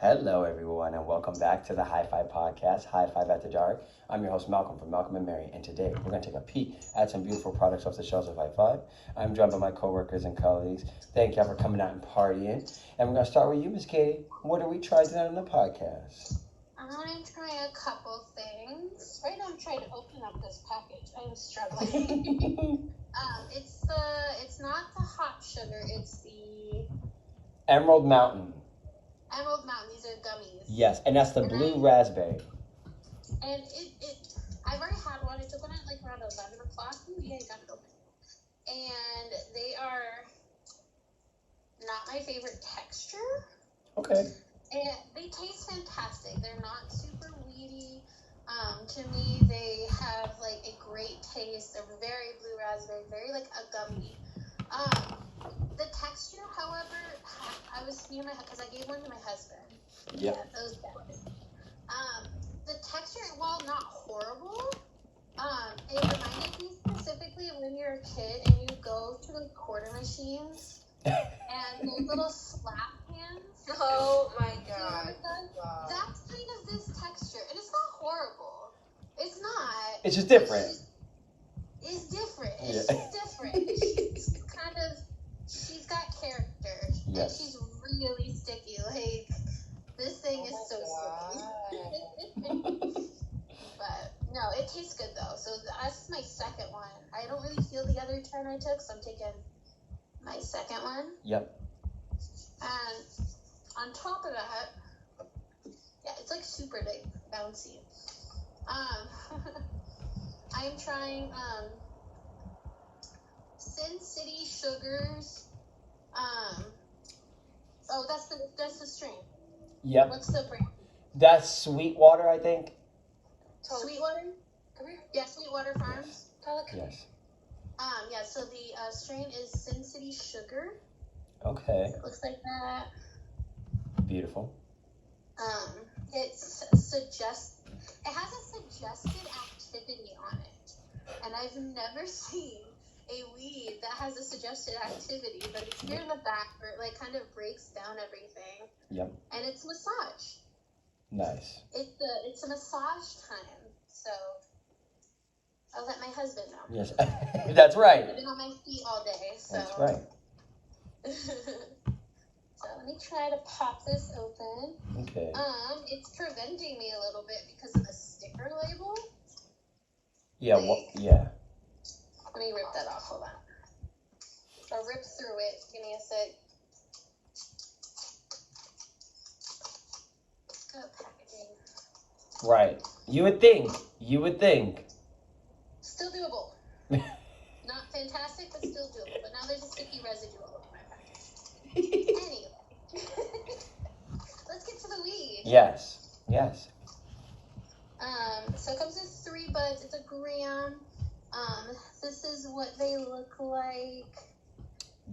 Hello, everyone, and welcome back to the HIGH-5 podcast, HIGH-5 After Dark. I'm your host, Malcolm from Malcolm&Mary, and today we're going to take a peek at some beautiful products off the shelves of HIGH-5. I'm joined by my coworkers and colleagues. Thank y'all for coming out and partying. And we're going to start with you, Miss Katie. What are we trying today on the podcast? I'm going to try a couple things. Right now I'm trying to open up this package. I'm struggling. It's not the hot sugar, it's the Emerald Mountain. Emerald Mountain. These are gummies. Yes, and that's the blue raspberry. And I've already had one. I took one at like around 11 o'clock. Ooh, yeah, I got it open. And they are not my favorite texture. Okay. And they taste fantastic. They're not super weedy. To me, they have like a great taste. They're very blue raspberry, very like a gummy. The texture, however, I was because I gave one to my husband. Yep. Yeah, those guys. The texture, while not horrible, it reminded me specifically of when you're a kid and you go to the quarter machines and those little slap hands. Oh my god. Wow. That's kind of this texture. And it's not horrible. It's not. It's just different. It's different. It's just different. She's got character. Yes. And she's really sticky. Like, this thing is so sticky. But, no, it tastes good, though. So, that's my second one. I don't really feel the other 10 I took, so I'm taking my second one. Yep. And on top of that, yeah, it's like super like bouncy. I am trying Sin City Sugars. Oh, that's the strain. Yep. What's the brand? That's Sweetwater, I think. Sweetwater? Come here. Yeah, Sweetwater Farms. Yes. Yeah, so the strain is Sin City Sugar. Okay. It looks like that. Beautiful. It has a suggested activity on it. And I've never seen a weed that has a suggested activity, but it's here in the back where it like kind of breaks down everything. Yep. And it's massage. Nice. It's a massage time. So I'll let my husband know. Yes. That's right. I've been on my feet all day, so. That's right. So let me try to pop this open. Okay. It's preventing me a little bit because of the sticker label. Yeah. Like, yeah. Let me rip that off. Hold on. I'll rip through it. Give me a sec. Oh, packaging. Right. You would think. Still doable. Not fantastic, but still doable. But now there's a sticky residue all over my package. Anyway. Let's get to the weed. Yes. So it comes with 3 buds. It's a gram. This is what they look like.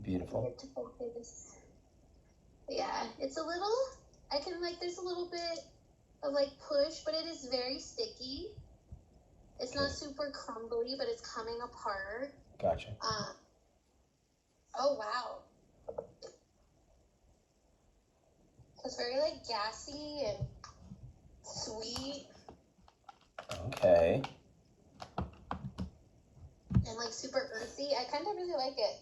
Beautiful. Yeah, it's a little, there's a little bit of like push, but it is very sticky. It's not super crumbly, but it's coming apart. Gotcha. Oh wow. It's very like gassy and sweet. Okay. And like super earthy. I kind of really like it.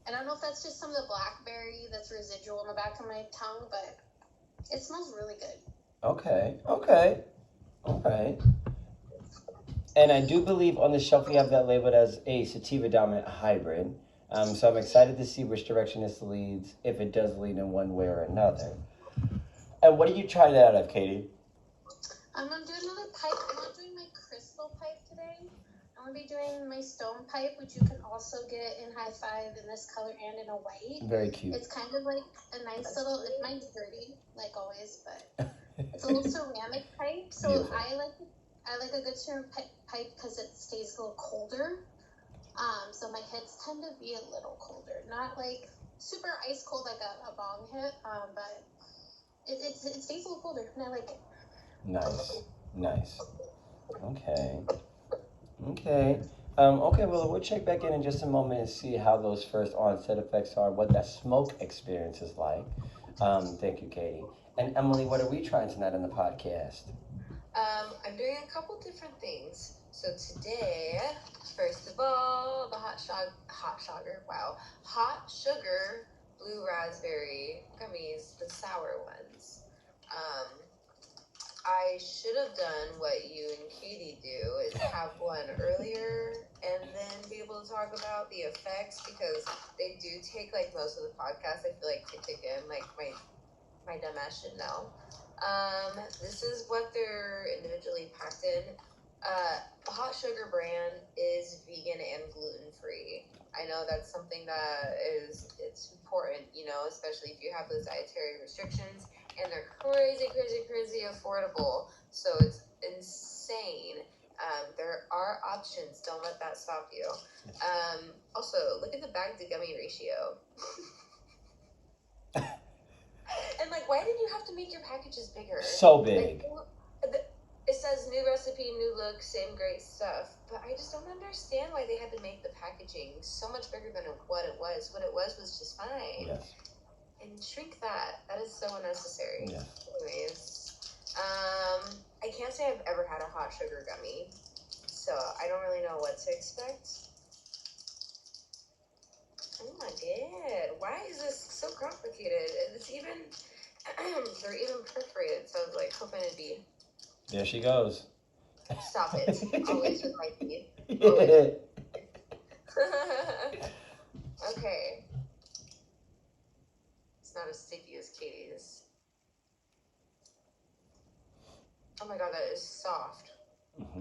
I don't know if that's just some of the blackberry that's residual in the back of my tongue, but it smells really good. Okay. And I do believe on the shelf we have that labeled as a sativa dominant hybrid. So I'm excited to see which direction this leads, if it does lead in one way or another. And what are you trying that out of, Katie? I'm doing another pipe. I'm not doing my crystal pipe today. I'm going to be doing my stone pipe, which you can also get in HIGH-5 in this color and in a white. Very cute. It's kind of like a nice little, mine's dirty, like always, but it's a little ceramic pipe. So beautiful. I like a good ceramic pipe because it stays a little colder. So my hits tend to be a little colder. Not like super ice cold like a bong hit, but it stays a little colder, and I like it. Nice. Okay. Well, we'll check back in just a moment and see how those first onset effects are, what that smoke experience is like. Thank you, Katie. And Emily, what are we trying tonight on the podcast? I'm doing a couple different things. So today, first of all, the hot sugar blue raspberry gummies, the sour ones. I should have done what you and Katie do, is have one earlier and then be able to talk about the effects, because they do take like most of the podcast, I feel like, to kick in. Like my dumb ass should know. This is what they're individually packed in. The Hot Sugar brand is vegan and gluten free. I know that's something that it's important, especially if you have those dietary restrictions, and they're crazy affordable. So it's insane. There are options. Don't let that stop you. Also, look at the bag to gummy ratio. And like, why did you have to make your packages bigger? So big. Like, it says new recipe, new look, same great stuff. But I just don't understand why they had to make the packaging so much bigger than what it was. What it was just fine. Yes. And shrink that. That is so unnecessary. Yes. Anyways, I can't say I've ever had a hot sugar gummy, so I don't really know what to expect. Oh my god, why is this so complicated? It's even, they're even perforated, so I was like hoping it'd be. There she goes. Stop it. Always with my teeth. Yeah. Okay. It's not as sticky as Katie's. Oh my god, that is soft. Mm-hmm.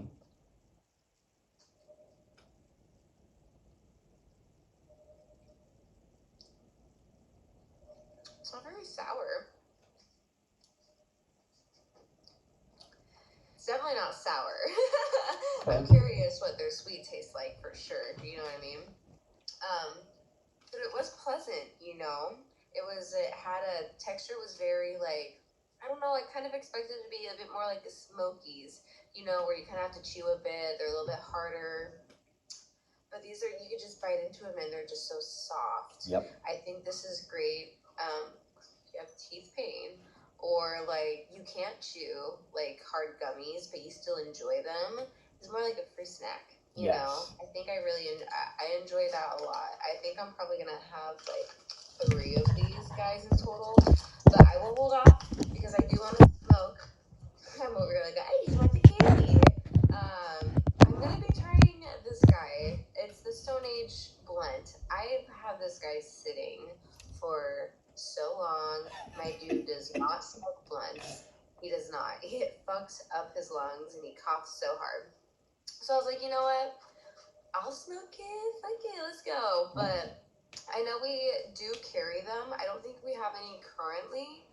It's not very sour. It's definitely not sour. I'm curious what their sweet tastes like for sure. You know what I mean? But it was pleasant, It had a texture, was very like, I don't know, I kind of expected it to be a bit more like the Smokies, where you kind of have to chew a bit. They're a little bit harder. But these are, you could just bite into them and they're just so soft. Yep. I think this is great. If you have teeth pain, or like you can't chew like hard gummies, but you still enjoy them. It's more like a free snack. You know, I think I enjoy that a lot. I think I'm probably gonna have like 3 of these guys in total, but I will hold off because I do want to smoke. I'm over here like, I just want the candy. I'm gonna be trying this guy. It's the Stone Age Blunt. I've had this guy sitting for so long. My dude does not smoke blunts. He does not. It fucks up his lungs and he coughs so hard. So I was like, you know what? I'll smoke it. Fuck it, let's go. But I know we do carry them. I don't think we have any currently.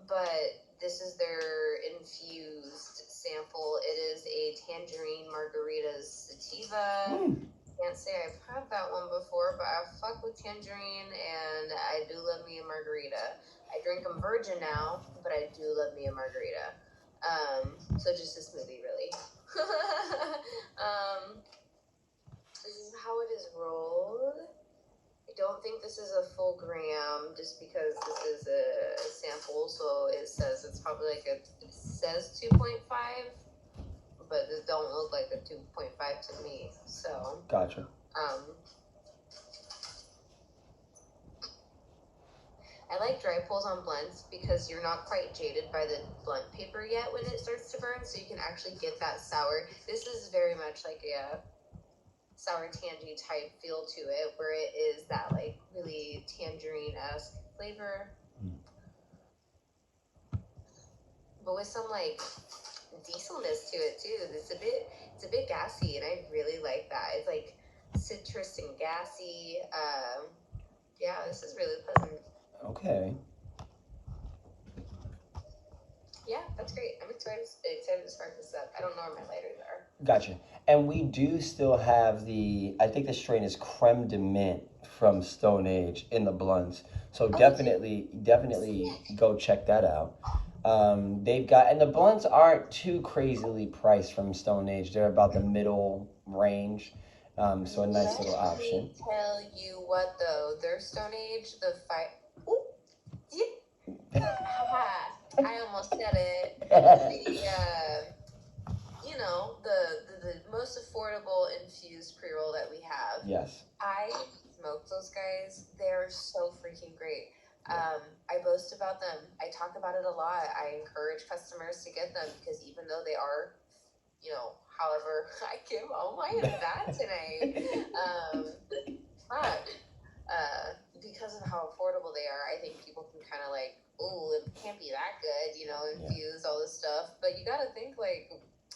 But this is their infused sample. It is a tangerine margaritas sativa. Can't say I've had that one before, but I fuck with tangerine and I do love me a margarita. I drink them virgin now, but I do love me a margarita. So just a smoothie, really. This is how it is rolled. I don't think this is a full gram, just because this is a sample, so it says it's probably like it says 2.5, but it don't look like a 2.5 to me. So gotcha. I like dry pulls on blunts because you're not quite jaded by the blunt paper yet when it starts to burn, so you can actually get that sour. This is very much like a sour tangy type feel to it, where it is that like really tangerine-esque flavor, but with some like dieselness to it too. It's a bit gassy, and I really like that. It's like citrus and gassy. Yeah, this is really pleasant. Okay. Yeah, that's great. I'm excited to start this up. I don't know where my lighters are. Gotcha. And we do still have I think the strain is Creme de Mint from Stone Age in the blunts. So definitely go check that out. They've got, and the blunts aren't too crazily priced from Stone Age. They're about the middle range. So a nice little option. Let me tell you what though, their Stone Age, I almost said it. The most affordable infused pre-roll that we have. Yes. I smoke those guys. They're so freaking great. I boast about them. I talk about it a lot. I encourage customers to get them because even though they are, however, I give all my that tonight. But because of how affordable they are, I think people can kind of like, oh, it can't be that good, infuse all this stuff. But you got to think like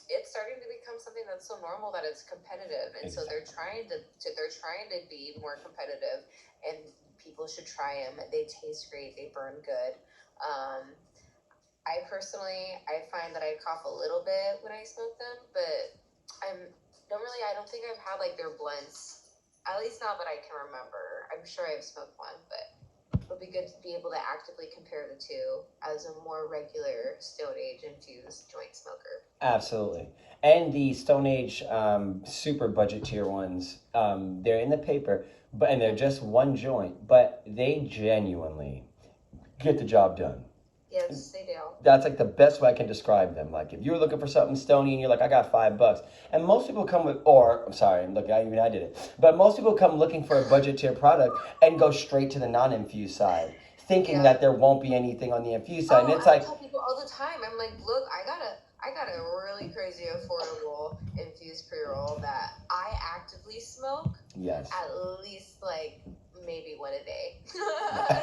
it's starting to become something that's so normal that it's competitive, and so they're trying to be more competitive, and people should try them. They taste great. They burn good. I personally, I find that I cough a little bit when I smoke them, but I don't think I've had like their blends, at least not that I can remember. I'm sure I've smoked one, but it'll be good to be able to actively compare the two as a more regular Stone Age infused joint smoker. Absolutely. And the Stone Age super budget tier ones, they're in the paper, and they're just one joint, but they genuinely get the job done. Yes, they do. That's like the best way I can describe them. Like if you're looking for something stony and you're like, I got $5, and most people come with, I'm sorry, look, I did it, but most people come looking for a budget tier product and go straight to the non-infused side, thinking that there won't be anything on the infused side. And it's I tell people all the time, I'm like, look, I got a really crazy affordable infused pre-roll that I actively smoke. Yes. At least like maybe one a day.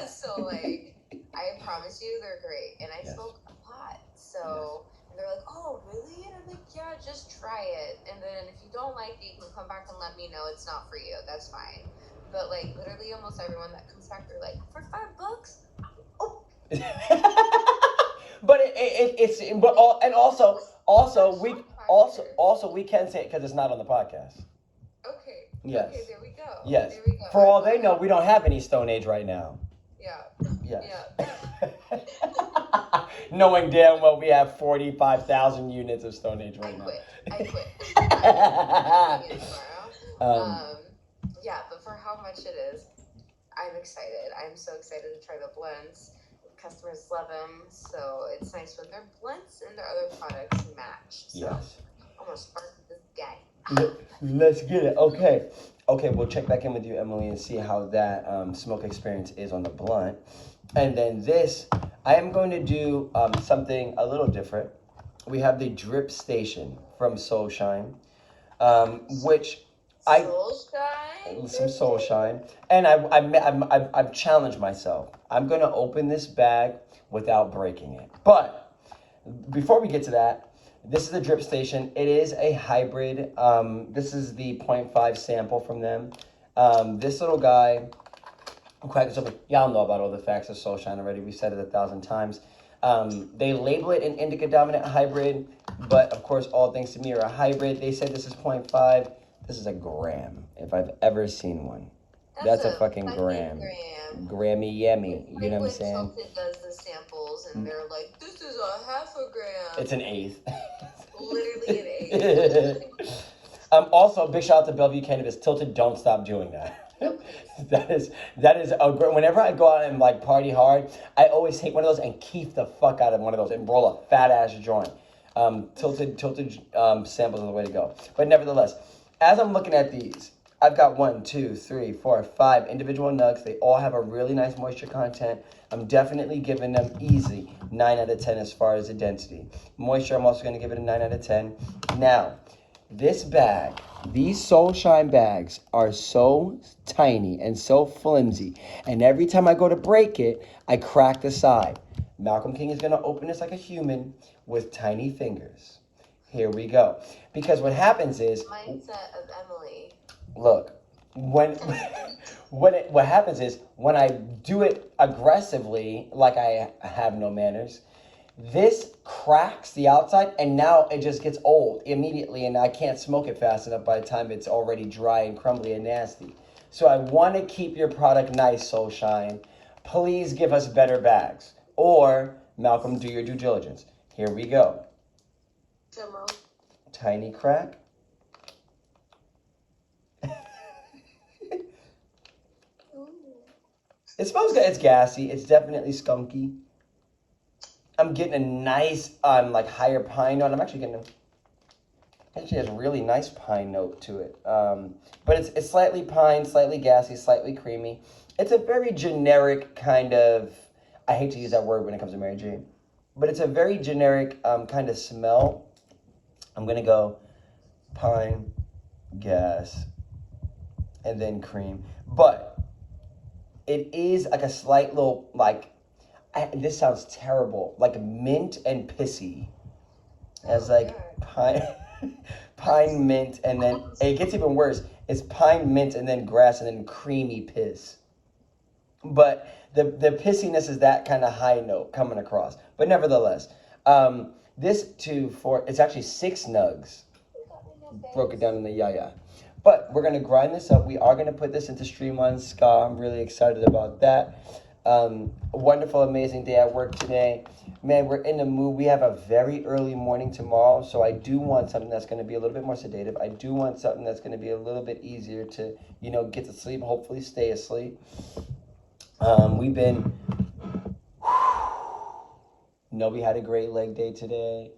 So like. I promise you, they're great, and I smoke a lot. So and they're like, "Oh, really?" And I'm like, "Yeah, just try it. And then if you don't like it, you can come back and let me know it's not for you. That's fine." But like literally, almost everyone that comes back, they're like, "For $5?" Oh. But also we can say it because it's not on the podcast. Okay. Yes. Okay, there we go. Yes. There we go. For all they know, we don't have any Stone Age right now. Yeah. Yes. Yeah. Knowing damn well we have 45,000 units of Stone Age right now. I quit. Yeah, but for how much it is, I'm excited. I'm so excited to try the blends. Customers love them, so it's nice when their blends and their other products match. So yes. I'm gonna spark this guy. Let's get it. Okay, we'll check back in with you, Emily, and see how that smoke experience is on the blunt. And then this, I am going to do something a little different. We have the drip station from Soul Shine, which some Soul Shine, and I've challenged myself. I'm going to open this bag without breaking it. But before we get to that, this is the drip station. It is a hybrid. This is the 0.5 sample from them. This little guy, y'all know about all the facts of Soul Shine already. We've said it 1,000 times. They label it an indica dominant hybrid, but of course, all things to me are a hybrid. They said this is 0.5. This is a gram, if I've ever seen one. That's a fucking gram. Grammy yummy. You know what I'm saying? Tilted does the samples, and they're like, this is a half a gram. It's an eighth. Literally an eighth. Also, big shout out to Bellevue Cannabis. Tilted, don't stop doing that. That is a great. Whenever I go out and like party hard, I always take one of those and keep the fuck out of one of those and roll a fat ass joint. Tilted samples are the way to go. But nevertheless, as I'm looking at these, I've got 1, 2, 3, 4, 5 individual nugs. They all have a really nice moisture content. I'm definitely giving them easy 9 out of 10 as far as the density. Moisture, I'm also going to give it a 9 out of 10. Now, this bag, these Soul Shine bags are so tiny and so flimsy. And every time I go to break it, I crack the side. Malcolm King is going to open this like a human with tiny fingers. Here we go. Because what happens is... Mindset of Emily. Look, what happens is when I do it aggressively, like I have no manners, this cracks the outside, and now it just gets old immediately, and I can't smoke it fast enough by the time it's already dry and crumbly and nasty. So I want to keep your product nice, Soul Shine. Please give us better bags. Or, Malcolm, do your due diligence. Here we go. Demo. Tiny crack. It smells good. It's gassy. It's definitely skunky. I'm getting a nice like higher pine note. I'm actually getting actually has a really nice pine note to it. But it's slightly pine, slightly gassy, slightly creamy. It's a very generic kind of, I hate to use that word when it comes to Mary Jane, but it's a very generic kind of smell. I'm going to go pine, gas, and then cream. But it is like a slight little, like, this sounds terrible, like mint and pissy. As like pine, pine mint, and then it gets even worse. It's pine mint and then grass and then creamy piss. But the pissiness is that kind of high note coming across. But nevertheless, this it's actually 6 nugs. Broke it down in the yaya. But we're gonna grind this up. We are gonna put this into Streamline Ska. I'm really excited about that. A wonderful, amazing day at work today. Man, we're in the mood. We have a very early morning tomorrow, so I do want something that's going to be a little bit more sedative. I do want something that's going to be a little bit easier to, get to sleep, hopefully stay asleep. We've been, we had a great leg day today.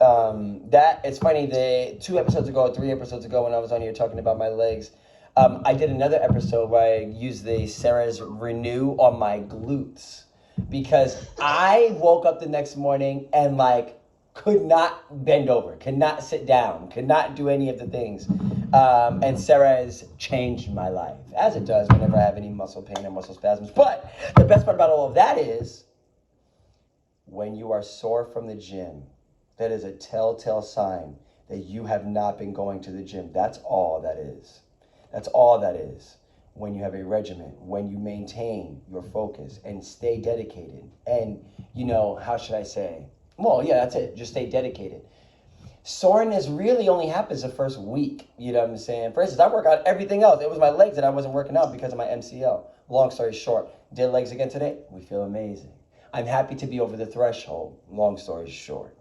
It's funny, 3 episodes ago when I was on here talking about my legs, I did another episode where I used the Sarah's Renew on my glutes because I woke up the next morning and could not bend over, could not sit down, could not do any of the things. And Sarah has changed my life, as it does whenever I have any muscle pain or muscle spasms. But the best part about all of that is when you are sore from the gym, that is a telltale sign that you have not been going to the gym. That's all that is. That's all that is. When you have a regimen, when you maintain your focus and stay dedicated and, how should I say? Well, yeah, that's it. Just stay dedicated. Soreness really only happens the first week. You know what I'm saying? For instance, I work out everything else. It was my legs that I wasn't working out because of my MCL. Long story short, did legs again today. We feel amazing. I'm happy to be over the threshold. Long story short.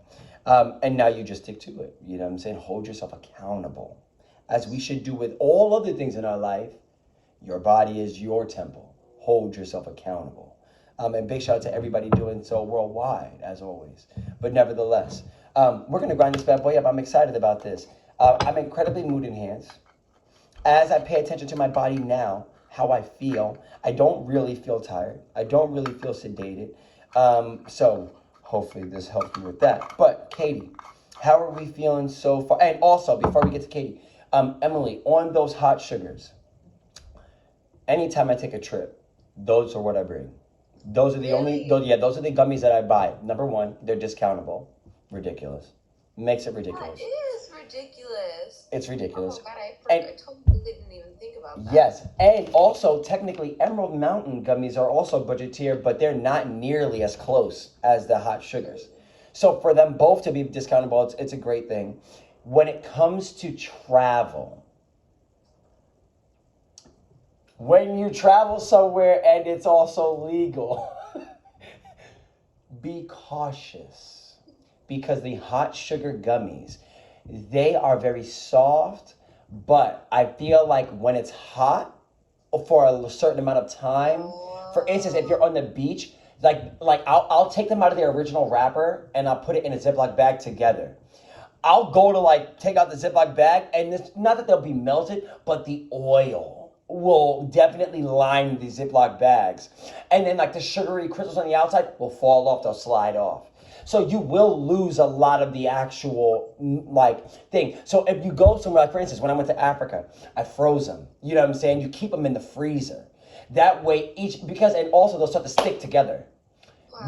And now you just stick to it. You know what I'm saying? Hold yourself accountable. As we should do with all other things in our life. Your body is your temple. Hold yourself accountable. And big shout out to everybody doing so worldwide, as always. But nevertheless, we're going to grind this bad boy up. I'm excited about this. I'm incredibly mood enhanced. As I pay attention to my body now, how I feel, I don't really feel tired. I don't really feel sedated. So hopefully this helps me with that. But Katie, how are we feeling so far? And also, before we get to Katie, Emily, on those hot sugars, anytime I take a trip, those are what I bring. Those are the those are the gummies that I buy. Number one, they're discountable. Ridiculous. Makes it ridiculous. That is ridiculous. It's ridiculous. Oh, God, I totally didn't even think about that. Yes, and also, technically, Emerald Mountain gummies are also budget tier, but they're not nearly as close as the hot sugars. So for them both to be discountable, it's a great thing. When it comes to travel, when you travel somewhere and it's also legal, be cautious because the hot sugar gummies, they are very soft, but I feel like when it's hot for a certain amount of time, for instance, if you're on the beach, I'll take them out of their original wrapper and I'll put it in a Ziploc bag together. I'll go to take out the Ziploc bag and it's not that they'll be melted, but the oil will definitely line the Ziploc bags. And then the sugary crystals on the outside will fall off, they'll slide off. So you will lose a lot of the actual thing. So if you go somewhere, for instance, when I went to Africa, I froze them. You know what I'm saying? You keep them in the freezer. That way and also they'll start to stick together.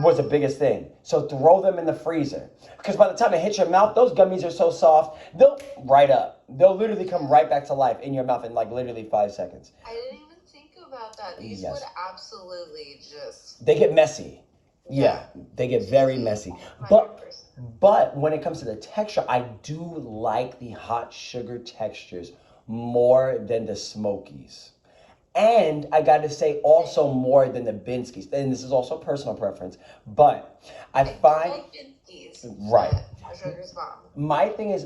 Was the biggest thing. So throw them in the freezer. Because by the time it hits your mouth, those gummies are so soft, they'll right up. They'll literally come right back to life in your mouth in literally 5 seconds. I didn't even think about that. These would absolutely just... They get messy. Yeah, they get very messy. 100%. But when it comes to the texture, I do like the hot sugar textures more than the Smokies. And I got to say also more than the Binskis. And this is also personal preference. But I find... like Binskis. Right. Sugar's bomb. My thing is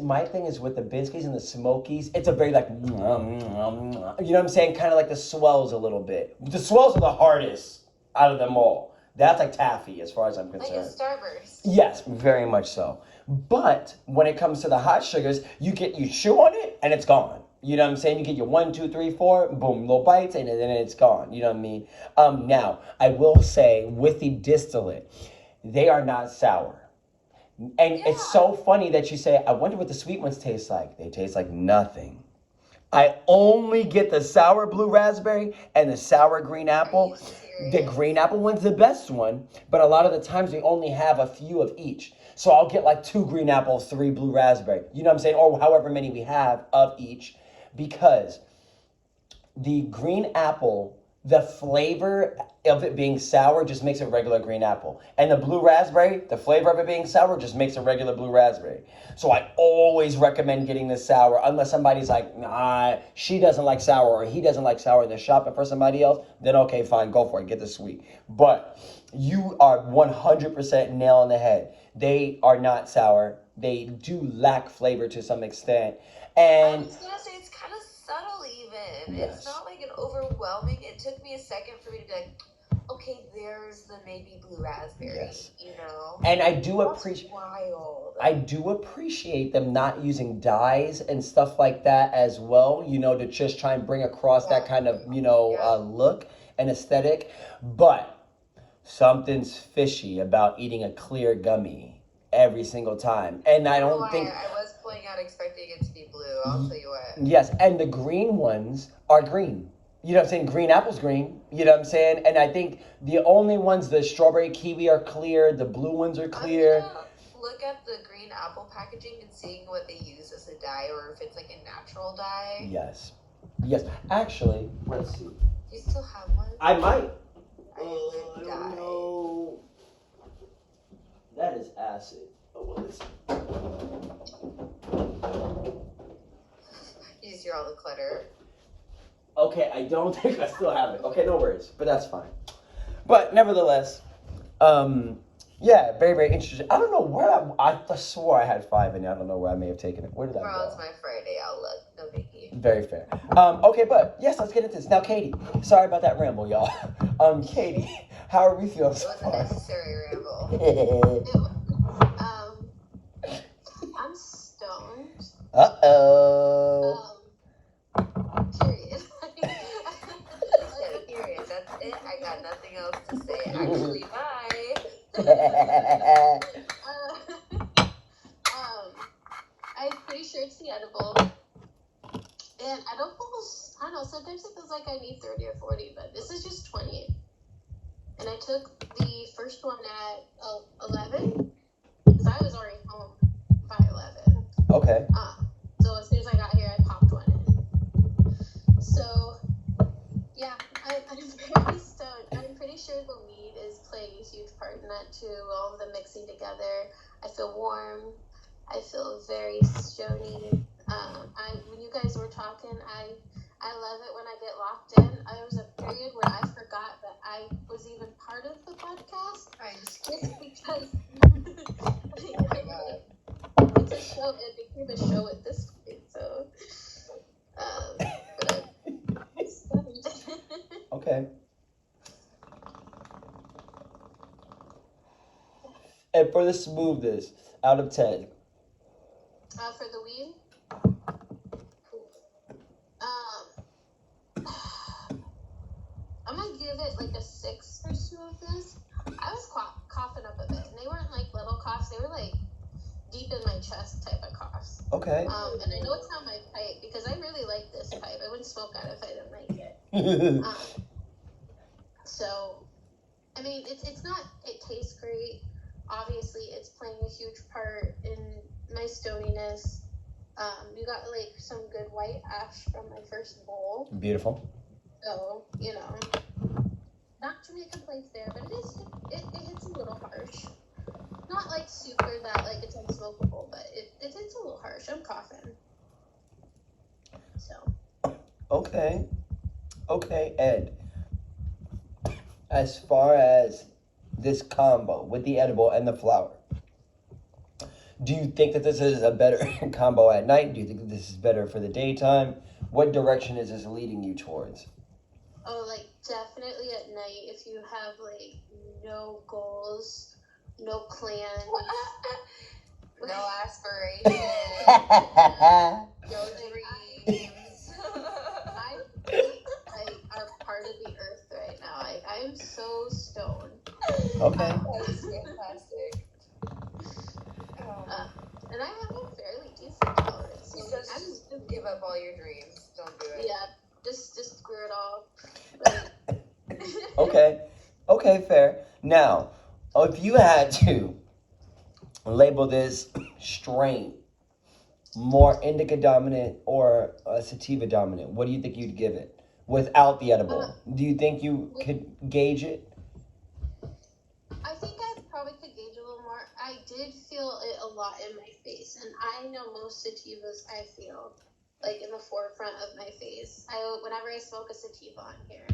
with the Binskis and the Smokies, it's a very you know what I'm saying? Kind of like the swells a little bit. The swells are the hardest out of them all. That's like taffy as far as I'm concerned. Like a Starburst. Yes, very much so. But when it comes to the hot sugars, you chew on it and it's gone. You know what I'm saying? You get your 1, 2, 3, 4, boom, little bites, and then it's gone. You know what I mean? Now, I will say with the distillate, they are not sour. And it's so funny that you say, I wonder what the sweet ones taste like. They taste like nothing. I only get the sour blue raspberry and the sour green apple. The green apple one's the best one, but a lot of the times they only have a few of each. So I'll get like 2 green apples, 3 blue raspberry. You know what I'm saying? Or however many we have of each. Because the green apple, the flavor of it being sour just makes it regular green apple. And the blue raspberry, the flavor of it being sour just makes it regular blue raspberry. So I always recommend getting the sour unless somebody's like, nah, she doesn't like sour or he doesn't like sour and they're shopping for somebody else. Then okay, fine, go for it. Get the sweet. But you are 100% nail on the head. They are not sour. They do lack flavor to some extent. And I was gonna say it's kind of subtle even. Yes. It's not like an overwhelming. It took me a second for me to be like, okay, there's the maybe blue raspberry, Yes. you know? And I do appreciate wild. I do appreciate them not using dyes and stuff like that as well, you know, to just try and bring across that kind of, you know, look and aesthetic. But something's fishy about eating a clear gummy every single time. And I don't think I was pulling out expecting it to be blue, I'll tell you what. Yes, and the green ones are green. You know what I'm saying? Green apple's green. You know what I'm saying? And I think the only ones, the strawberry kiwi are clear. The blue ones are clear. I'm gonna look at the green apple packaging and seeing what they use as a dye or if it's like a natural dye. Yes. Yes. Actually, let's see. Do you still have one? I might. I I don't know. That is acid. Oh, well, let's see. You just hear all the clutter. Okay, I don't think I still have it. Okay, no worries, but that's fine. But nevertheless, yeah, very, very interesting. I don't know where I swore I had 5 in there. I don't know where I may have taken it. Where did I Well, go? it's my Friday. I'll look. No biggie. Very fair. Okay, but yes, let's get into this. Now, Katie, sorry about that ramble, y'all. Katie, how are we feeling It so was a far? necessary ramble. I'm stoned. Uh-oh. Period. Period. That's it. I got nothing else to say. Actually, bye. I'm pretty sure it's the edible. And I don't know, sometimes it feels like I need 30 or 40, but this is just 20. And I took the first one at 11, because I was already home by 11. Okay. So as soon as I got here, I popped one in. So, yeah, I'm very stoned. I'm pretty sure the weed is playing a huge part in that too, all of them mixing together. I feel warm. I feel very stony. When you guys were talking, I love it when I get locked in. There was a period where I forgot that I was even part of the podcast. Just because it's a show. It became a show at this point. So, but I'm stoned. Okay. And for the smoothness, out of 10. For the weed, I'm gonna give it like a 6 or 2 of this. I was coughing up a bit, and they weren't like little coughs; they were like deep in my chest type of coughs. Okay. And I know it's not my pipe because I really like this pipe. I wouldn't smoke out if I didn't like it. So, I mean, it's not. It tastes great. Obviously, it's playing a huge part in my stoniness. You got like some good white ash from my first bowl. Beautiful. So, you know, not too many complaints there, but it hits a little harsh. Not like super that like it's unsmokable, but it hits a little harsh. I'm coughing. So. Okay, Ed. As far as this combo with the edible and the flower, do you think that this is a better combo at night? Do you think that this is better for the daytime? What direction is this leading you towards? Oh, like definitely at night if you have like no goals, no plans, no aspirations, no dreams. My feet are part of the earth right now. I'm so stoned. Okay. That's fantastic. And I have a fairly decent tolerance. So just give up all your dreams. Don't do it. Yeah, just screw it all. Okay, fair. Now, if you had to label this strain more indica dominant or sativa dominant, what do you think you'd give it without the edible? Do you think you could gauge it? I think I probably could gauge a little more. I did feel it a lot in my face, and I know most sativas I feel like in the forefront of my face. Whenever I smoke a sativa on here,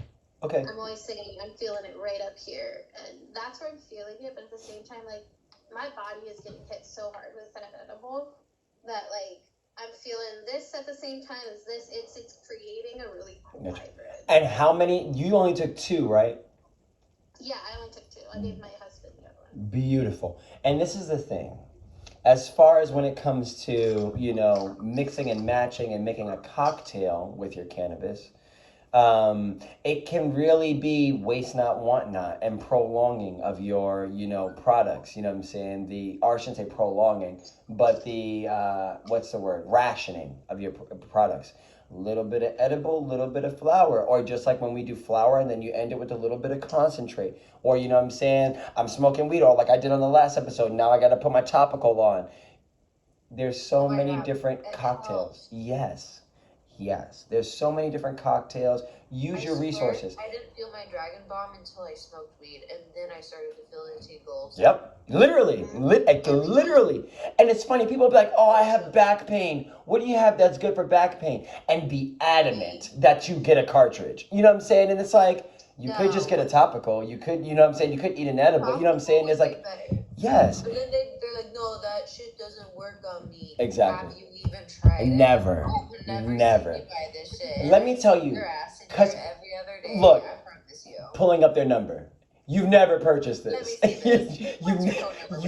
okay, I'm always saying I'm feeling it right up here, and that's where I'm feeling it. But at the same time, like my body is getting hit so hard with that edible that like I'm feeling this at the same time as this. It's creating a really cool hybrid. And how many? You only took 2, right? Yeah, I only took 2. I gave my husband the other one. Beautiful. And this is the thing. As far as when it comes to, mixing and matching and making a cocktail with your cannabis, it can really be waste not, want not, and prolonging of your, products. You know what I'm saying? I shouldn't say prolonging, but the, rationing of your products. A little bit of edible, a little bit of flower, or just like when we do flower and then you end it with a little bit of concentrate, or you know what I'm saying, I'm smoking weed, or like I did on the last episode, now I got to put my topical on. There's so many different cocktails. Yes, there's so many different cocktails. Use your resources. I didn't feel my dragon bomb until I smoked weed, and then I started to feel the tingles. Yep, literally. And it's funny, people be like, oh, I have back pain. What do you have that's good for back pain? And be adamant that you get a cartridge. You know what I'm saying? And it's like, you could just get a topical. You could, you know what I'm saying? You could eat an edible. You know what I'm saying? There's like, yes. But then they're like, no, that shit doesn't work on me. Exactly. Have you even tried it? Never. Never. Seen you buy this shit. Let me tell you. Because every other day, look, I promise you. Pulling up their number. You've never purchased this. Let me see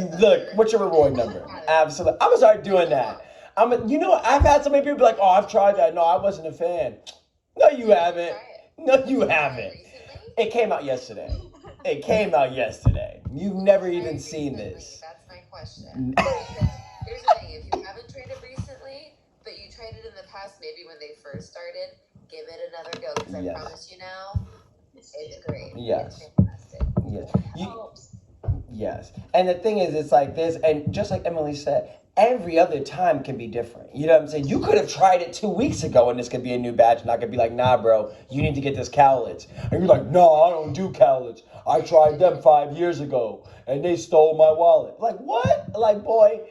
this. Look, what's your reward number? Absolutely. I'm gonna start doing that. I've had so many people be like, oh, I've tried that. No, I wasn't a fan. No, you haven't. No, you haven't. It came out yesterday. You've never even seen this. That's my question. Here's the thing. If you haven't tried it recently, but you tried it in the past, maybe when they first started, give it another go. Because I promise you now, it's great. Yes. It's fantastic. Yes. Yes. And the thing is, it's like this, and just like Emily said, every other time can be different. You know what I'm saying? You could have tried it 2 weeks ago and this could be a new batch and I could be like, nah, bro, you need to get this cowlage. And you're like, no, I don't do cowlage. I tried them 5 years ago and they stole my wallet. Like, what? Like, boy,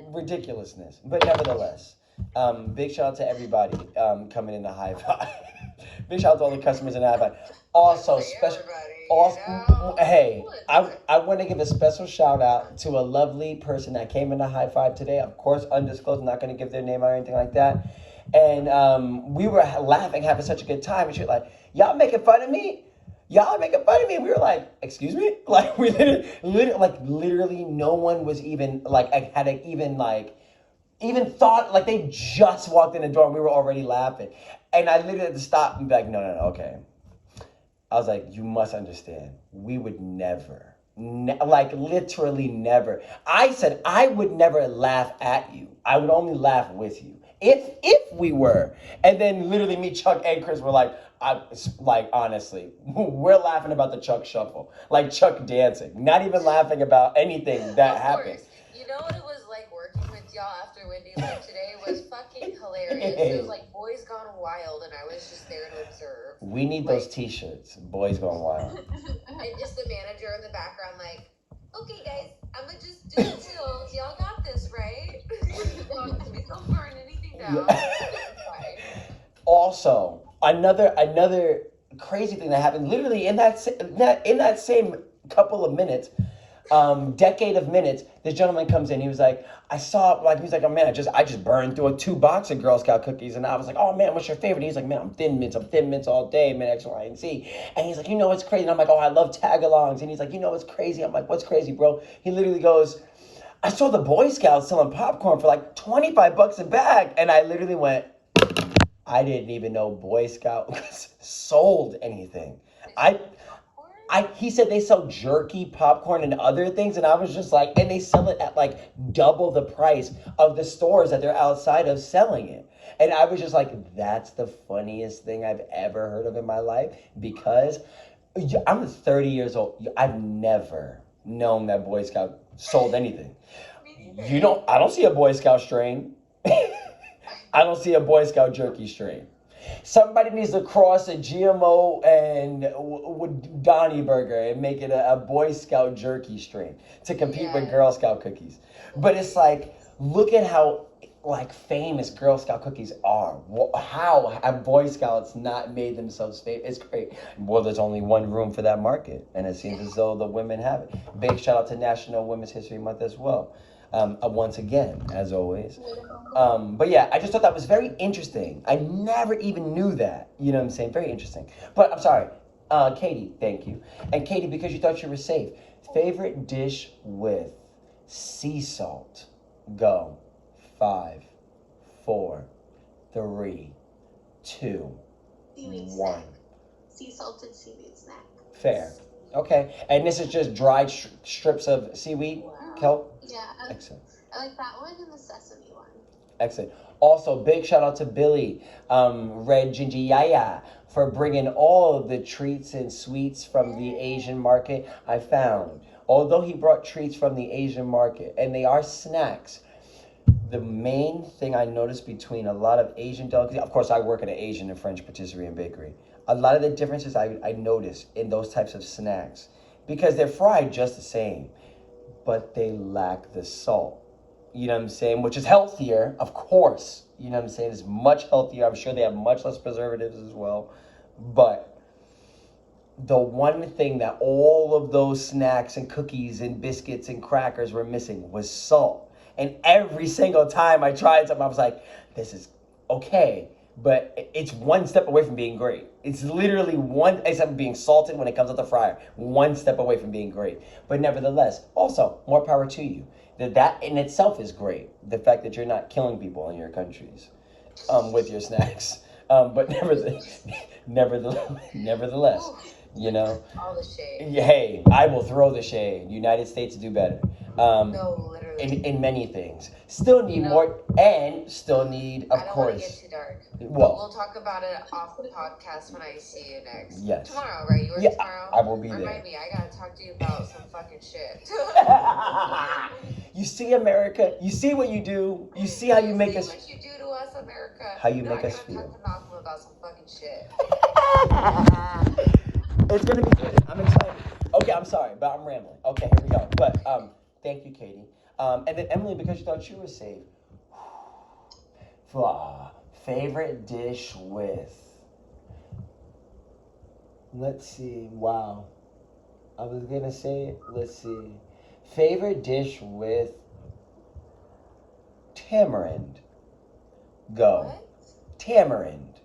ridiculousness. But nevertheless, big shout out to everybody coming in the HIGH-5. Big shout out to all the customers in the HIGH-5. Also, hey, I want to give a special shout out to a lovely person that came in the HIGH-5 today. Of course, undisclosed, not going to give their name or anything like that. And we were laughing, having such a good time. And she was like, y'all making fun of me? Y'all making fun of me? And we were like, excuse me? Like, we literally no one was even, even thought, like, they just walked in the door and we were already laughing. And I literally had to stop and be like, no, okay. I was like, you must understand, we would never, literally never. I said I would never laugh at you. I would only laugh with you. If we were. And then literally me, Chuck, and Chris were like, honestly, we're laughing about the Chuck shuffle. Like Chuck dancing. Not even laughing about anything that happened. You know what it was like working with y'all after Wendy's Live today was fucking hilarious. It was like Boys Gone Wild, and I was just there to observe. We need those t-shirts, Boys Gone Wild. And just the manager in the background like, okay guys, I'm gonna just do the chills. Y'all got this, right? Please don't burn anything down. Also, another crazy thing that happened literally in that same couple of minutes. decade of minutes, this gentleman comes in. He was like, oh man, I just burned through 2 boxes of Girl Scout cookies. And I was like, oh man, what's your favorite? He's like, man, I'm Thin Mints all day, man, X, Y, and Z. And he's like, you know what's crazy? And I'm like, oh, I love tag-alongs. And he's like, you know what's crazy? I'm like, what's crazy, bro? He literally goes, I saw the Boy Scouts selling popcorn for like $25 a bag. And I literally went, I didn't even know Boy Scouts sold anything. He said they sell jerky, popcorn, and other things, and I was just like, and they sell it at like double the price of the stores that they're outside of selling it. And I was just like, that's the funniest thing I've ever heard of in my life, because I'm 30 years old. I've never known that Boy Scout sold anything. I don't see a Boy Scout strain. I don't see a Boy Scout jerky strain. Somebody needs to cross a GMO and with Donnie Burger and make it a Boy Scout jerky strain to compete with Girl Scout cookies. But it's like, look at how like famous Girl Scout cookies are. How have Boy Scouts not made themselves famous? It's great. Well, there's only one room for that market, and it seems as though the women have it. Big shout out to National Women's History Month as well. Once again, as always. But yeah, I just thought that was very interesting. I never even knew that. You know what I'm saying? Very interesting. But I'm sorry. Katie, thank you. And Katie, because you thought you were safe, favorite dish with sea salt. Go. 5, 4, 3, 2, Seaweed 1. snack. Sea salted seaweed snack. Fair. Okay. And this is just dried strips of seaweed? Kelp? Yeah. Excellent. I like that one and the sesame one. Excellent. Also, big shout out to Billy, Red Ginger Yaya, for bringing all of the treats and sweets from the Asian market I found. Although he brought treats from the Asian market, and they are snacks, the main thing I noticed between a lot of Asian delicacies, of course I work at an Asian and French patisserie and bakery, a lot of the differences I noticed in those types of snacks, because they're fried just the same, but they lack the salt. You know what I'm saying? Which is healthier, of course. You know what I'm saying? It's much healthier. I'm sure they have much less preservatives as well. But the one thing that all of those snacks and cookies and biscuits and crackers were missing was salt. And every single time I tried something, I was like, this is okay, but it's one step away from being great. It's literally except being salted when it comes out the fryer, one step away from being great. But nevertheless, also, more power to you. That in itself is great. The fact that you're not killing people in your countries with your snacks. But nevertheless, you know. All the shade. Hey, I will throw the shade. United States do better. No, literally. In many things. Still need more, and still need, of course. I don't want to get too dark. Well, we'll talk about it off the podcast when I see you next. Yes. Tomorrow, right? You work tomorrow? I will be there. Remind me, I gotta talk to you about some fucking shit. You see, America, you see what you do. You see how you make us. What you do to us, America. How you make us feel. I gotta talk to Malcolm about some fucking shit. It's gonna be good. I'm excited. Okay, I'm sorry, but I'm rambling. Okay, here we go. But thank you, Katie. And then Emily, because you thought you were safe. Favorite dish with. Let's see. Wow. I was gonna say it. Let's see. Favorite dish with tamarind. Go. What? Tamarind.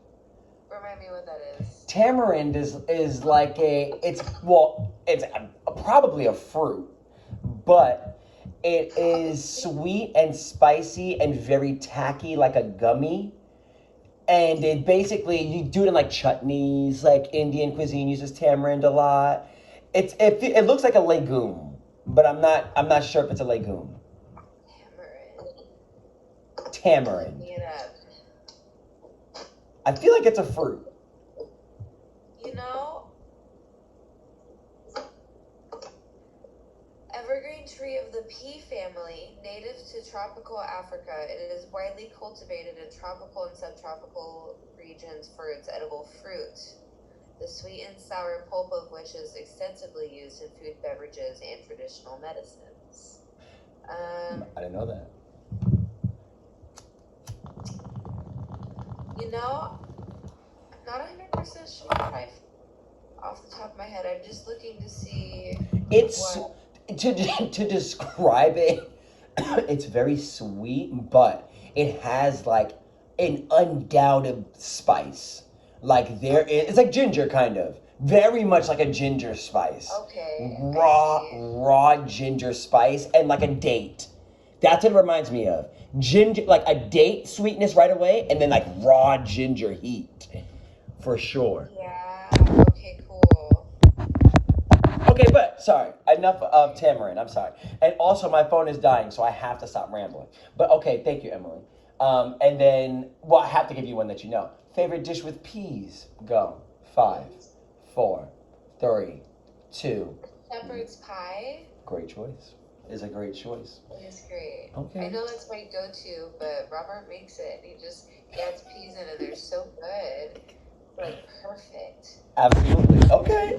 Remind me what that is. Tamarind is like it's probably a fruit, but it is sweet and spicy and very tacky, like a gummy. And it basically, you do it in like chutneys, like Indian cuisine uses tamarind a lot. It looks like a legume, but I'm not sure if it's a legume. Tamarind. Look it up. I feel like it's a fruit. You know, evergreen tree of the pea family, native to tropical Africa. It is widely cultivated in tropical and subtropical regions for its edible fruit, the sweet and sour pulp of which is extensively used in food, beverages, and traditional medicines. I didn't know that. You know, I'm not 100% sure off the top of my head. I'm just looking to see to describe it, it's very sweet, but it has like an undoubted spice. Like it's like ginger kind of. Very much like a ginger spice. Okay. Raw ginger spice and like a date. That's what it reminds me of. Ginger, like a date sweetness right away, and then like raw ginger heat. For sure. Yeah. Okay, cool. Okay, but sorry. Enough of tamarind. I'm sorry. And also, my phone is dying, so I have to stop rambling. But okay, thank you, Emily. And then, well, I have to give you one that you know. Favorite dish with peas? Go. 5, 4, 3, 2. Shepherd's pie. Great choice. Is a great choice. It's great. Okay. I know that's my go-to, but Robert makes it. He adds peas in it. They're so good. Like perfect. Absolutely. Okay.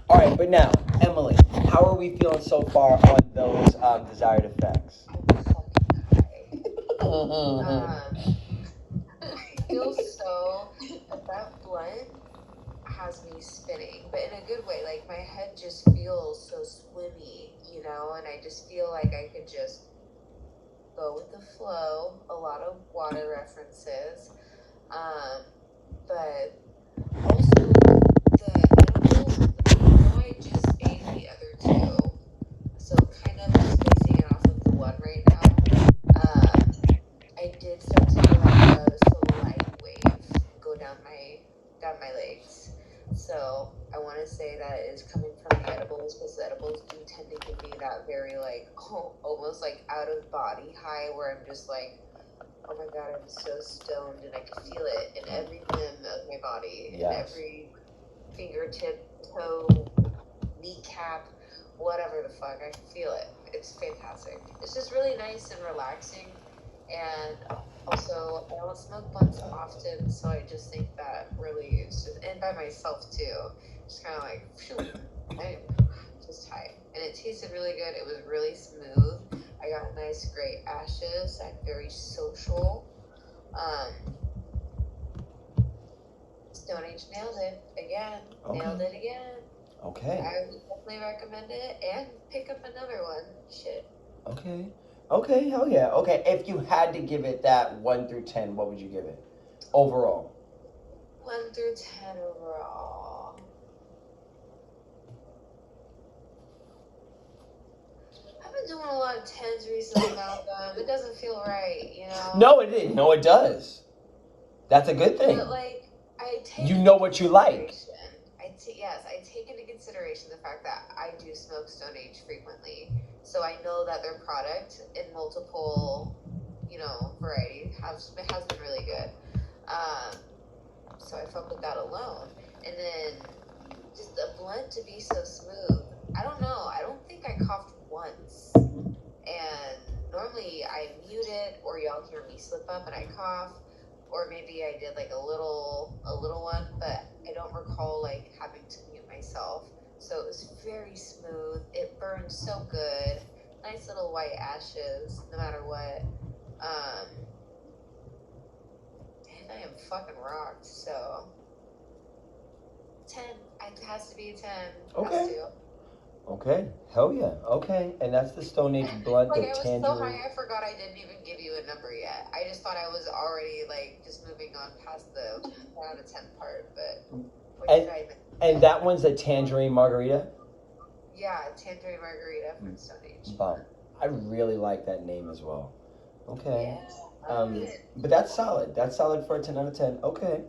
All right, but now, Emily, how are we feeling so far on those desired effects? I'm fucking high. I feel so. That blunt has me spinning, but in a good way. Like my head just feels so swimmy, you know, and I just feel like I could just go with the flow. A lot of water references, but also I just ate the other two, so kind of just basing it off of the one right now. I did start to feel like a light wave go down my legs. So I want to say that is coming from the edibles, because the edibles do tend to give me that very like almost like out of body high, where I'm just like, oh my god, I'm so stoned, and I can feel it in every limb of my body, in every fingertip, toe, kneecap, whatever the fuck, I can feel it. It's fantastic. It's just really nice and relaxing, and also I don't smoke blunts often, so I just think that really is just, and by myself too, just kind of like, phew, I'm just high, and it tasted really good. It was really smooth. I got nice great ashes. I'm very social. Stone Age nailed it again. Okay. Nailed it again. Okay. I would definitely recommend it, and pick up another one. Shit. Okay, hell yeah. Okay, if you had to give it that 1 through 10, what would you give it? Overall. 1 through 10 overall. I've been doing a lot of 10s recently, Malcolm. It doesn't feel right, you know? No, it didn't. No, it does. That's a good thing. But, like, I take you know what you like. Yes, I take into consideration the fact that I do smoke Stone Age frequently. So I know that their product in multiple, varieties has been really good. So I fuck with that alone. And then just the blunt to be so smooth. I don't know. I don't think I coughed once. And normally I mute it, or y'all hear me slip up and I cough. Or maybe I did like a little one, but I don't recall like having to mute myself. So it was very smooth. It burned so good. Nice little white ashes, no matter what. And I am fucking rocked. So 10. It has to be a 10. Okay. Okay. Hell yeah. Okay. And that's the Stone Age blunt. Like, the I was tangerine. so high, I forgot I didn't even give you a number yet. I just thought I was already, like, just moving on past the 1 out of 10 part, but and that one's a tangerine margarita? Yeah, tangerine margarita from Stone Age. Bomb. I really like that name as well. Okay. Yeah. But that's solid. That's solid for a 10 out of 10. Okay.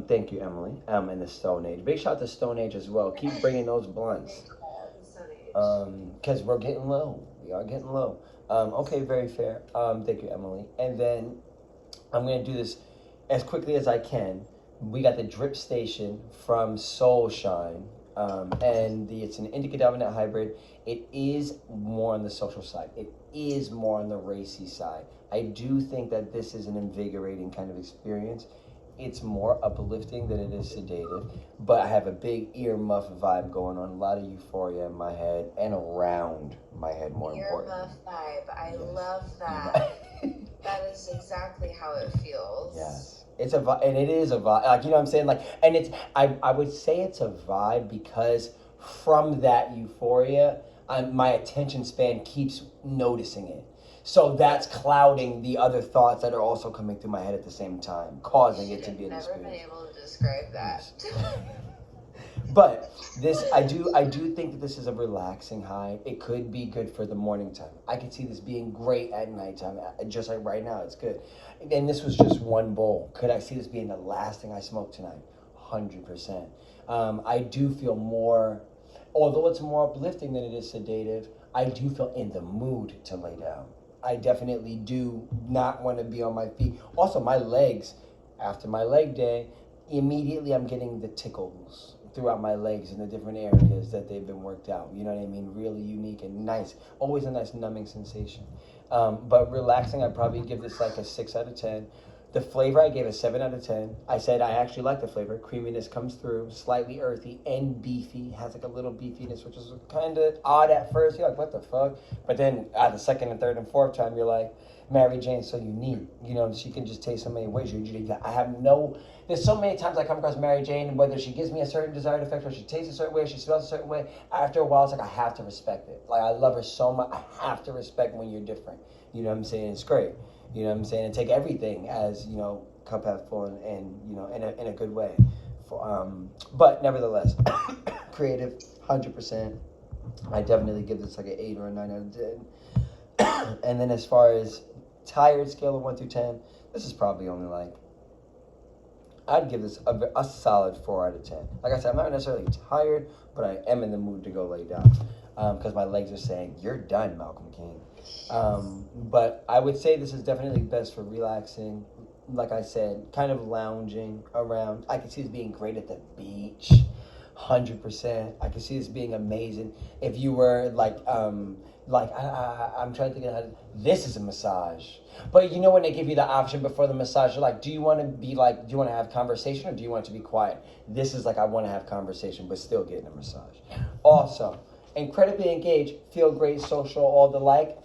Thank you, Emily. And the Stone Age. Big shout out to Stone Age as well. Keep bringing those blunts. Because we're getting low. We are getting low. Okay, very fair. Thank you, Emily. And then I'm going to do this as quickly as I can. We got the drip station from Soul Shine. And it's an indica dominant hybrid. It is more on the social side. It is more on the racy side. I do think that this is an invigorating kind of experience. It's more uplifting than it is sedative, but I have a big earmuff vibe going on, a lot of euphoria in my head and around my head, more important. Earmuff vibe. I love that. That is exactly how it feels. Yes. It's a vibe, and it is a vibe. Like, you know what I'm saying? Like, and it's, I would say it's a vibe because from that euphoria, my attention span keeps noticing it. So that's clouding the other thoughts that are also coming through my head at the same time, causing it to be an experience. I've never been able to describe that. But this, I do think that this is a relaxing high. It could be good for the morning time. I could see this being great at nighttime. Just like right now, it's good. And this was just one bowl. Could I see this being the last thing I smoke tonight? 100%. I do feel more, although it's more uplifting than it is sedative, I do feel in the mood to lay down. I definitely do not want to be on my feet. Also, my legs, after my leg day, immediately I'm getting the tickles throughout my legs in the different areas that they've been worked out. You know what I mean? Really unique and nice. Always a nice numbing sensation. But relaxing, I'd probably give this like a 6 out of 10. The flavor, I gave a 7 out of 10. I said I actually like the flavor. Creaminess comes through, slightly earthy and beefy. Has like a little beefiness, which is kind of odd at first. You're like, what the fuck? But then at the second and third and fourth time, you're like, Mary Jane's so unique. You know, she can just taste so many ways. I have no... There's so many times I come across Mary Jane, and whether she gives me a certain desired effect, or she tastes a certain way, or she smells a certain way, after a while, it's like, I have to respect it. Like, I love her so much. I have to respect when you're different. You know what I'm saying? It's great. You know what I'm saying? And take everything as, you know, cup half full and you know, in a good way. But nevertheless, creative, 100%. I definitely give this like an 8 or a 9 out of 10. And then as far as tired scale of 1 through 10, this is probably only like, I'd give this a solid 4 out of 10. Like I said, I'm not necessarily tired, but I am in the mood to go lay down. Because my legs are saying, you're done, Malcolm King. But I would say this is definitely best for relaxing. Like I said, kind of lounging around. I can see this being great at the beach. 100%. I can see this being amazing. If you were I'm trying to think of how this is a massage. But you know when they give you the option before the massage, you're like, do you want to have conversation or do you want it to be quiet? This is like, I want to have conversation, but still getting a massage. Also, incredibly engaged, feel great, social, all the like,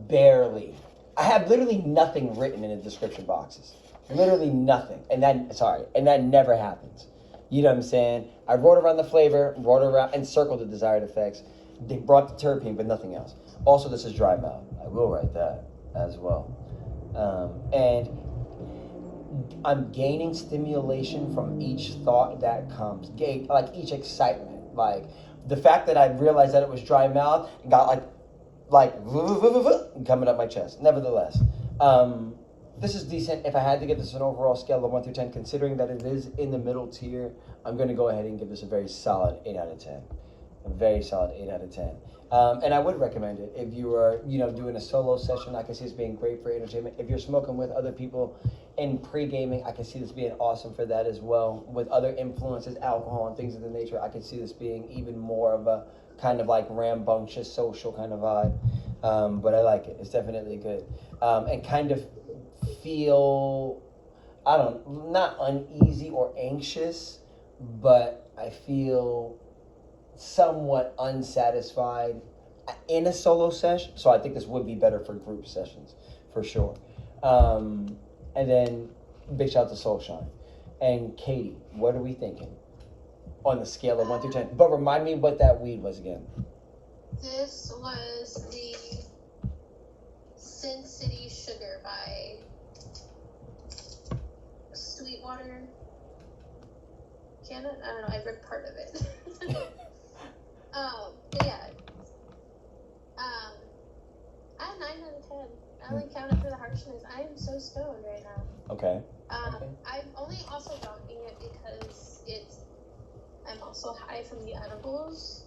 barely. I have literally nothing written in the description boxes. Literally nothing. And that never happens. You know what I'm saying? I wrote around the flavor, wrote around and circled the desired effects. They brought the terpene, but nothing else. Also, this is dry mouth. I will write that as well. And I'm gaining stimulation from each thought that comes. Like each excitement. Like the fact that I realized that it was dry mouth and got coming up my chest. Nevertheless, this is decent. If I had to give this an overall scale of 1 through 10, considering that it is in the middle tier, I'm going to go ahead and give this a very solid 8 out of 10. A very solid 8 out of 10. And I would recommend it if you are, doing a solo session. I can see this being great for entertainment. If you're smoking with other people in pre-gaming, I can see this being awesome for that as well. With other influences, alcohol and things of the nature, I can see this being even more of a kind of like rambunctious social kind of vibe. But I like it. It's definitely good. And kind of feel, not uneasy or anxious, but I feel somewhat unsatisfied in a solo session. So I think this would be better for group sessions, for sure. And then big shout out to Soulshine. And Katie, what are we thinking on the scale of 1 through 10? But remind me what that weed was again. This was the Sin City Sugar by Sweetwater. I don't know, I read part of it. But yeah. I have 9 out of 10. I only counted for the harshness. I am so stoned right now. Okay. I'm only also dogging it because I'm also high from the edibles.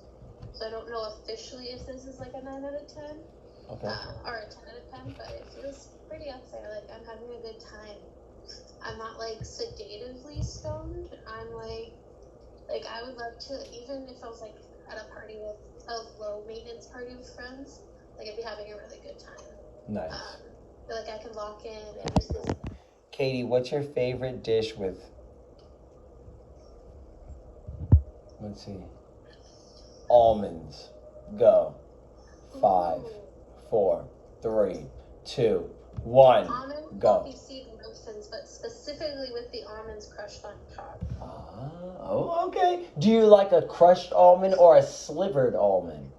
So I don't know officially if this is like a 9 out of 10. Okay. Or a 10 out of 10, but it feels pretty up there. Like, I'm having a good time. I'm not like sedatively stoned. I'm like I would love to, even if I was like at a party with a low maintenance party with friends, like I'd be having a really good time. Nice. Feel like I can lock in and just Katie, what's your favorite dish with, let's see, almonds? Go. 5, 4, 3, 2, 1. Almond Go. coffee seed muffins, but specifically with the almonds crushed on top. Oh, okay. Do you like a crushed almond or a slivered almond?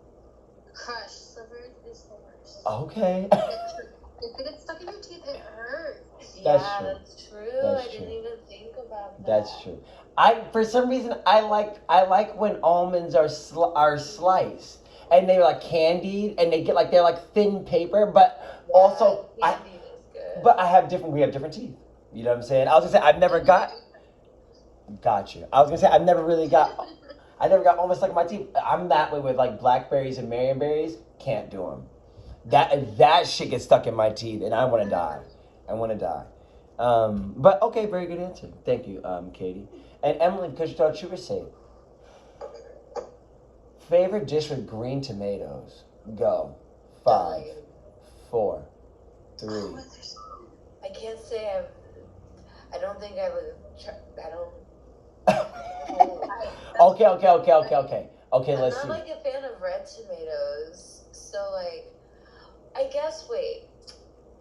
Crush slivered is the worst. Okay. If it gets stuck in your teeth, it hurts. That's Yeah, true. that's true. That's I true. didn't even think about that. That's true. For some reason I like when almonds are sliced and they're like candied and they get like they're like thin paper, but Yeah, also candied is good. we have different teeth. You know what I'm saying? I was gonna say I've never got. Got you. I was gonna say I never got almost like my teeth. I'm that way with like blackberries and marionberries. Can't do them. That shit gets stuck in my teeth, and I want to die. I want to die. But okay, very good answer. Thank you, Katie. And Emily, because you thought you were safe. Favorite dish with green tomatoes? Go. 5, 4, 3. I can't say I don't think I would. I don't. Okay. Okay, I'm let's not see. like a fan of red tomatoes, so like, I guess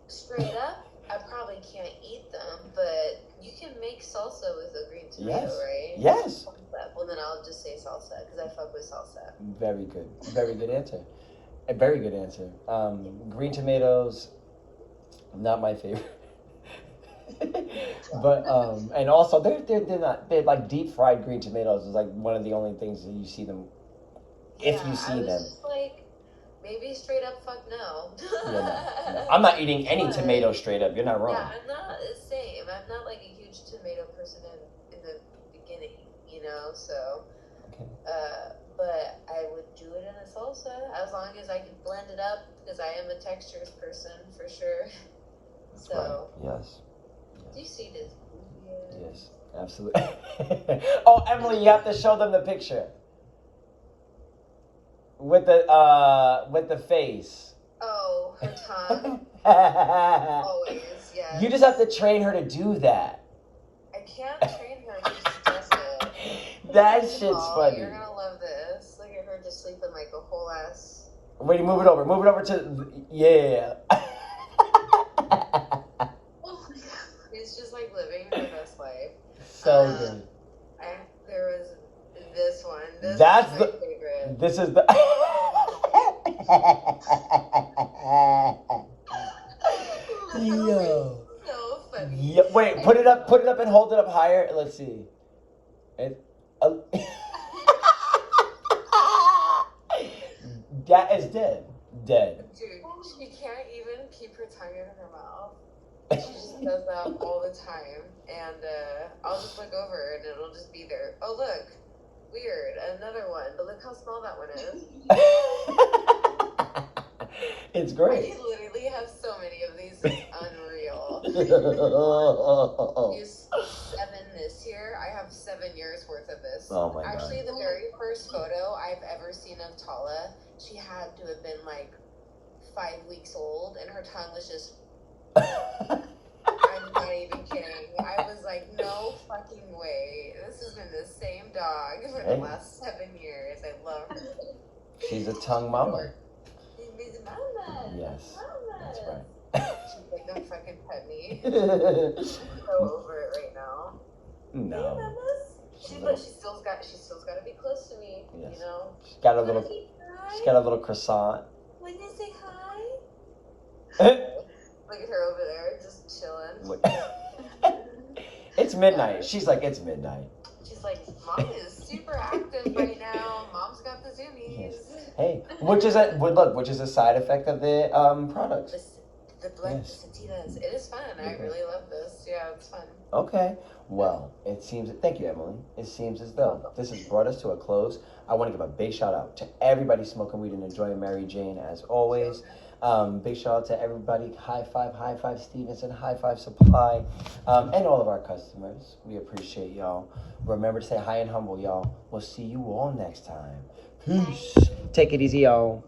straight up, I probably can't eat them, but you can make salsa with a green tomato, Yes. right? Yes. Well, then I'll just say salsa because I fuck with salsa. Very good. Very good answer. A very good answer. Green tomatoes, not my favorite. But and also they're like deep fried green tomatoes is like one of the only things that you see them if you see I was them. just like, maybe straight up fuck no. No. I'm not eating any tomato straight up. You're not wrong. Yeah, I'm not the same. I'm not like a huge tomato person in the beginning, so Okay. but I would do it in a salsa as long as I could blend it up because I am a textures person for sure. That's So right. Yes. do you see this? Yeah. Yes. Absolutely. Oh, Emily, you have to show them the picture. With the face. Oh, her tongue. Always, yes. You just have to train her to do that. I can't train her because she does it. That shit's funny. You're gonna love this. Look at her just sleeping like a whole ass. Wait, move it over. Move it over to yeah. She's just like living her best life. So good. There was this one. That's was my favorite. This is the. Yo. So funny. Yeah, wait, put it up and hold it up higher. Let's see. That is dead. Dead. Dude, she can't even keep her tongue in her mouth. She just does that all the time. And I'll just look over and it'll just be there. Oh, look. Weird. Another one. But look how small that one is. It's great. I could literally have so many of these. It's unreal. Use 7 this year. I have 7 years worth of this. Oh my Actually, God. the very first photo I've ever seen of Tala, she had to have been like 5 weeks old, and her tongue was just. I'm not even kidding. I was like, no fucking way. This has been the same dog for the last 7 years. I love her. She's a tongue mama. She's mama. Yes. Mama. That's right. She's like, don't fucking pet me. I'm so over it right now. No. Hey, mamas. She's still got to be close to me. Yes. You know. She's got a little croissant. When you say hi. Look at her over there, just chilling. It's midnight. She's like, it's midnight. She's like, Mom is super active right now. Mom's got the zoomies. Yes. Hey, which is a side effect of the products. The black satitas. It is fun. I really love this. Yeah, it's fun. Okay. Well, it seems. Thank you, Emily. It seems as though this has brought us to a close. I want to give a big shout out to everybody smoking weed and enjoying Mary Jane as always. Big shout out to everybody. High-5 Stevenson, High-5 Supply, and all of our customers. We appreciate y'all. Remember to stay high and humble, y'all. We'll see you all next time. Peace. Take it easy, y'all.